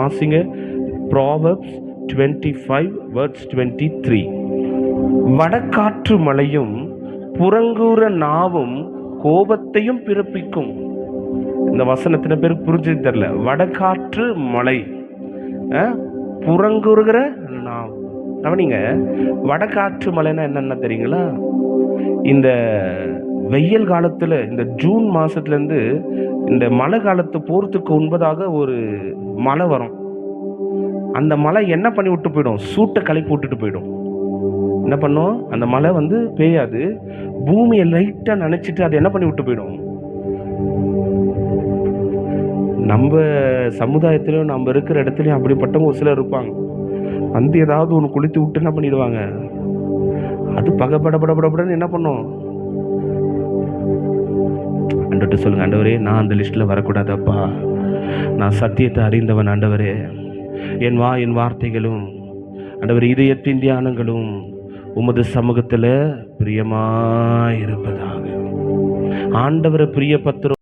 வாசிங்க. ப்ராவர்ப்ஸ் 25:23. வடகாற்று மழையும் புறங்கூற நாவும் கோபத்தையும் பிறப்பிக்கும். இந்த வசனத்தின பேருக்கு புரிஞ்சு தெரியல. வடகாற்று மழை, புறங்குறுகிற நாவு. கவனிங்க, வடகாற்று மழைன்னா என்னென்ன தெரியுங்களா? இந்த வெயில் காலத்தில், இந்த ஜூன் மாதத்துலேருந்து இந்த மழை காலத்தை போகிறதுக்கு முன்பதாக ஒரு மழை வரும். அந்த மழை என்ன பண்ணி விட்டு போயிடும்? சூட்டை கிளப்பி விட்டுட்டு போயிடும். என்ன பண்ணும்? அந்த மழை பெய்யாது, பூமியை லைட்டாக நினச்சிட்டு அது என்ன பண்ணி விட்டு போயிடும். நம்ம சமுதாயத்திலும் நம்ம இருக்கிற இடத்துலையும் அப்படிப்பட்டவங்க ஒரு சிலர் இருப்பாங்க. ஏதாவது ஒன்று குளித்து விட்டு என்ன பண்ணிடுவாங்க, அது படபடன்னு என்ன பண்ணும்? ஆண்டவர்கிட்ட சொல்லுங்க, ஆண்டவரே நான் அந்த லிஸ்ட்டில் வரக்கூடாதப்பா, நான் சத்தியத்தை அறிந்தவன் ஆண்டவரே, என் வார்த்தைகளும் ஆண்டவர் இதயத்தின் தியானங்களும் உமது சமூகத்தில் பிரியமாயிருப்பதாக. ஆண்டவரை பிரியப்பத்திரம்